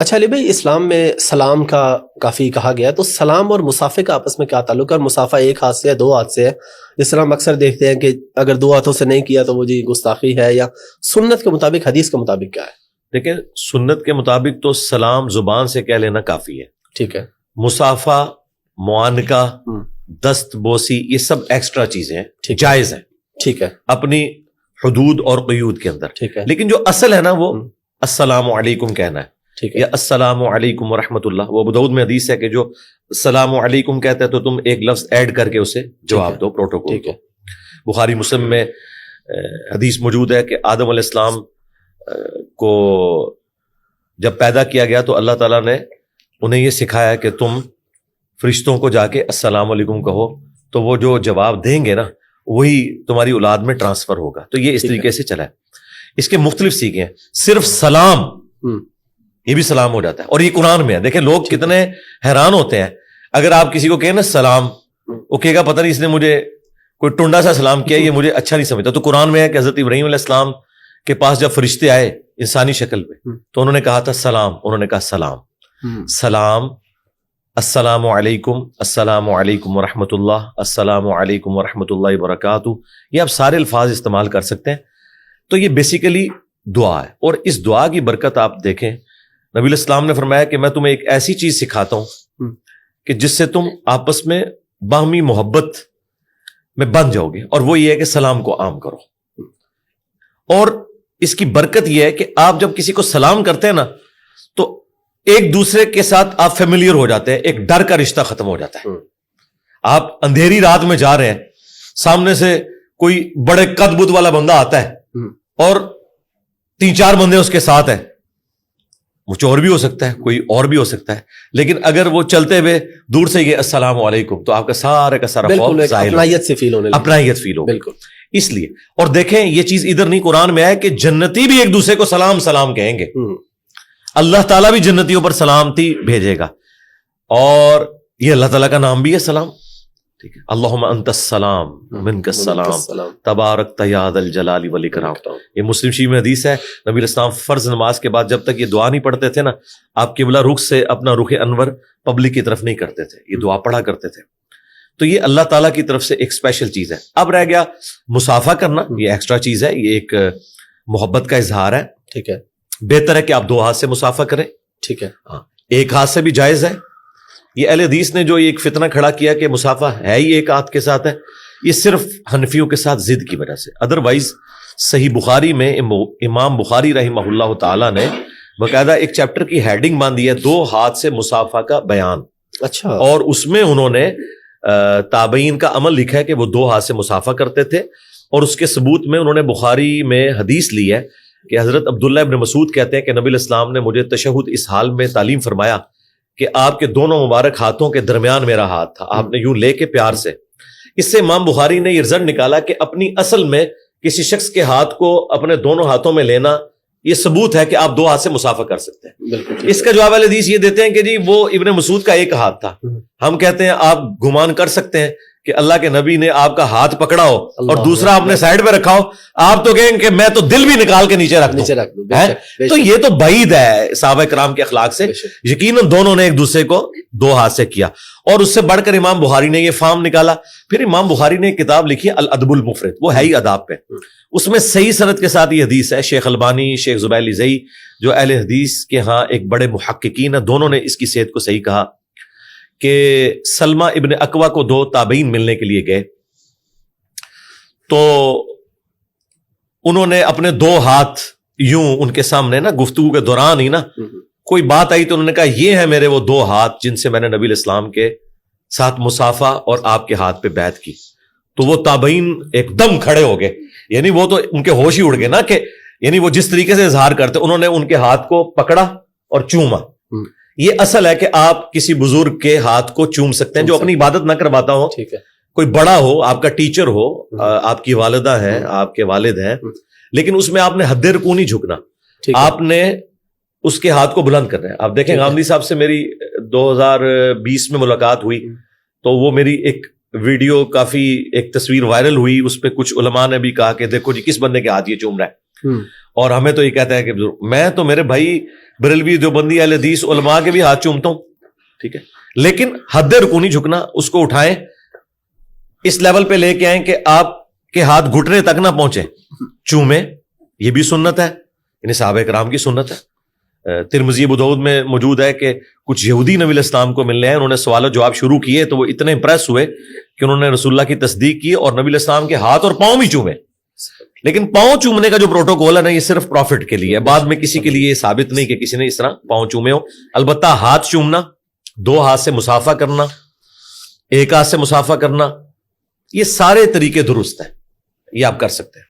اچھا علی بھائی، اسلام میں سلام کا کافی کہا گیا ہے، تو سلام اور مصافحے کا آپس میں کیا تعلق ہے؟ اور مصافحہ ایک ہاتھ سے ہے، دو ہاتھ سے ہے؟ جس طرح ہم اکثر دیکھتے ہیں کہ اگر دو ہاتھوں سے نہیں کیا تو وہ جی گستاخی ہے، یا سنت کے مطابق، حدیث کے مطابق کیا ہے؟ دیکھیں، سنت کے مطابق تو سلام زبان سے کہہ لینا کافی ہے. ٹھیک ہے. مصافحہ، معانقہ، دست بوسی، یہ سب ایکسٹرا چیزیں ہیں، جائز ہیں. ٹھیک ہے، اپنی حدود اور قیود کے اندر. ٹھیک ہے. لیکن جو اصل ہے نا وہ السلام علیکم کہنا ہے. ٹھیک ہے. یا السلام علیکم ورحمۃ اللہ. وہ ابو داؤد میں حدیث ہے کہ جو السلام علیکم کہتا ہے تو تم ایک لفظ ایڈ کر کے اسے جواب دو، پروٹوکول. ٹھیک ہے. بخاری مسلم میں حدیث موجود ہے کہ آدم علیہ السلام کو جب پیدا کیا گیا تو اللہ تعالیٰ نے انہیں یہ سکھایا کہ تم فرشتوں کو جا کے السلام علیکم کہو، تو وہ جو جواب دیں گے نا وہی تمہاری اولاد میں ٹرانسفر ہوگا. تو یہ اس طریقے سے چلا ہے. اس کے مختلف سیکھیں. صرف سلام یہ بھی سلام ہو جاتا ہے، اور یہ قرآن میں ہے. دیکھیں لوگ کتنے حیران ہوتے ہیں. اگر آپ کسی کو کہیں نا سلام، وہ کہے گا پتہ نہیں اس نے مجھے کوئی ٹنڈا سا سلام کیا، یہ مجھے اچھا نہیں سمجھتا. تو قرآن میں ہے کہ حضرت ابراہیم علیہ السلام کے پاس جب فرشتے آئے انسانی شکل میں تو انہوں نے کہا تھا سلام، انہوں نے کہا سلام. سلام، السلام علیکم، السلام علیکم ورحمۃ اللہ، السلام علیکم ورحمۃ اللہ وبرکاتہ. یہ آپ سارے الفاظ استعمال کر سکتے ہیں. تو یہ بیسیکلی دعا ہے، اور اس دعا کی برکت آپ دیکھیں. نبی علیہ السلام نے فرمایا کہ میں تمہیں ایک ایسی چیز سکھاتا ہوں کہ جس سے تم آپس میں باہمی محبت میں بن جاؤ گے، اور وہ یہ ہے کہ سلام کو عام کرو. اور اس کی برکت یہ ہے کہ آپ جب کسی کو سلام کرتے ہیں نا تو ایک دوسرے کے ساتھ آپ فیملیئر ہو جاتے ہیں، ایک ڈر کا رشتہ ختم ہو جاتا ہے. آپ اندھیری رات میں جا رہے ہیں، سامنے سے کوئی بڑے قد بد والا بندہ آتا ہے اور 3-4 بندے اس کے ساتھ ہیں. وہ چور بھی ہو سکتا ہے، کوئی اور بھی ہو سکتا ہے، لیکن اگر وہ چلتے ہوئے دور سے یہ السلام علیکم تو آپ کا سارے کا سارا خوف ظاہر، اپنائیت سے فیل ہونے لگے، اپنائیت فیل ہو. بالکل. اس لیے، اور دیکھیں یہ چیز ادھر نہیں، قرآن میں ہے کہ جنتی بھی ایک دوسرے کو سلام سلام کہیں گے. اللہ تعالیٰ بھی جنتیوں پر سلامتی بھیجے گا، اور یہ اللہ تعالیٰ کا نام بھی ہے سلام. ٹھیک ہے. اللہم انت السلام منک السلام تبارک یا ذا الجلال والاکرام. یہ مسلم شریف میں حدیث ہے. نبی علیہ السلام فرض نماز کے بعد جب تک یہ دعا نہیں پڑھتے تھے نا، آپ قبلہ رخ سے اپنا رخ انور پبلک کی طرف نہیں کرتے تھے، یہ دعا پڑھا کرتے تھے. تو یہ اللہ تعالیٰ کی طرف سے ایک اسپیشل چیز ہے. اب رہ گیا مصافحہ کرنا، یہ ایکسٹرا چیز ہے، یہ ایک محبت کا اظہار ہے. ٹھیک ہے. بہتر ہے کہ آپ 2 ہاتھ سے مصافحہ کریں. ٹھیک ہے. ہاں، ایک ہاتھ سے بھی جائز ہے. یہ اہل حدیث نے جو ایک فتنہ کھڑا کیا کہ مصافحہ ہے ہی ایک ہاتھ کے ساتھ ہے، یہ صرف حنفیوں کے ساتھ ضد کی وجہ سے. ادروائز صحیح بخاری میں امام بخاری رحمہ اللہ تعالیٰ نے باقاعدہ ایک چیپٹر کی ہیڈنگ باندھی ہے 2 ہاتھ سے مصافحہ کا بیان. اچھا. اور اس میں انہوں نے تابعین کا عمل لکھا ہے کہ وہ 2 ہاتھ سے مصافحہ کرتے تھے، اور اس کے ثبوت میں انہوں نے بخاری میں حدیث لی ہے کہ حضرت عبداللہ ابن مسعود کہتے ہیں کہ نبی علیہ السلام نے مجھے تشہد اس حال میں تعلیم فرمایا کہ آپ کے دونوں مبارک ہاتھوں کے درمیان میرا ہاتھ تھا، آپ نے یوں لے کے پیار سے. اس سے امام بخاری نے یہ رزلٹ نکالا کہ اپنی اصل میں کسی شخص کے ہاتھ کو اپنے دونوں ہاتھوں میں لینا یہ ثبوت ہے کہ آپ 2 ہاتھ سے مصافحہ کر سکتے ہیں. اس کا جواب اہل حدیث یہ دیتے ہیں کہ جی وہ ابن مسعود کا ایک ہاتھ تھا. ہم کہتے ہیں آپ گمان کر سکتے ہیں کہ اللہ کے نبی نے آپ کا ہاتھ پکڑا ہو اور دوسرا اپنے سائڈ پہ رکھا ہو، آپ تو کہیں کہ میں تو دل بھی نکال کے نیچے رکھ دوں. تو یہ تو بعید ہے صحابہ کرام کے اخلاق سے. یقیناً دونوں نے ایک دوسرے کو 2 ہاتھ سے کیا، اور اس سے بڑھ کر امام بخاری نے یہ فارم نکالا. پھر امام بخاری نے ایک کتاب لکھی ہے الادب المفرد، وہ ہے ہی آداب پہ. اس میں صحیح سند کے ساتھ یہ حدیث ہے. شیخ البانی، شیخ زبیر الزئی جو اہل حدیث کے ہاں ایک بڑے محققین ہیں، دونوں نے اس کی صحت کو صحیح کہا کہ سلمہ ابن اکوع کو 2 تابعین ملنے کے لیے گئے، تو انہوں نے اپنے 2 ہاتھ یوں ان کے سامنے نا گفتگو کے دوران ہی نا کوئی بات آئی تو انہوں نے کہا یہ ہے میرے وہ 2 ہاتھ جن سے میں نے نبی علیہ السلام کے ساتھ مصافحہ اور آپ کے ہاتھ پہ بیعت کی. تو وہ تابعین ایک دم کھڑے ہو گئے، یعنی وہ تو ان کے ہوش ہی اڑ گئے نا، کہ یعنی وہ جس طریقے سے اظہار کرتے انہوں نے ان کے ہاتھ کو پکڑا اور چوما. یہ اصل ہے کہ آپ کسی بزرگ کے ہاتھ کو چوم سکتے ہیں جو اپنی عبادت نہ کرواتا ہو. ٹھیک ہے. کوئی بڑا ہو، آپ کا ٹیچر ہو، آپ کی والدہ ہے، آپ کے والد ہیں، لیکن اس میں آپ نے حد رکوع نہیں جھکنا، آپ نے اس کے ہاتھ کو بلند کرنا ہے. آپ دیکھیں غامدی صاحب سے میری 2020 میں ملاقات ہوئی، تو وہ میری ایک ویڈیو کافی ایک تصویر وائرل ہوئی، اس پہ کچھ علماء نے بھی کہا کہ دیکھو جی کس بندے کے ہاتھ یہ چوم رہا ہے. اور ہمیں تو یہ کہتا ہے کہ میں تو میرے بھائی بریلوی دیوبندی اہل حدیث علماء کے بھی ہاتھ چومتا ہوں، ٹھیک ہے، لیکن حد رکوع نہیں جھکنا، اس کو اٹھائیں، اس لیول پہ لے کے آئیں کہ آپ کے ہاتھ گھٹنے تک نہ پہنچے، چومیں، یہ بھی سنت ہے، یعنی صحابہ کرام کی سنت ہے۔ ترمذی ابو داؤد میں موجود ہے کہ کچھ یہودی نبی علیہ السلام کو ملنے آئے، انہوں نے سوال و جواب شروع کیے تو وہ اتنے امپریس ہوئے کہ انہوں نے رسول اللہ کی تصدیق کی اور نبی علیہ السلام کے ہاتھ اور پاؤں بھی چومے۔ لیکن پاؤں چومنے کا جو پروٹوکول ہے نا، یہ صرف پروفٹ کے لیے ہے، بعد میں کسی کے لیے یہ ثابت نہیں کہ کسی نے اس طرح پاؤں چومے ہو۔ البتہ ہاتھ چومنا، دو ہاتھ سے مصافحہ کرنا، ایک ہاتھ سے مصافحہ کرنا، یہ سارے طریقے درست ہیں، یہ آپ کر سکتے ہیں۔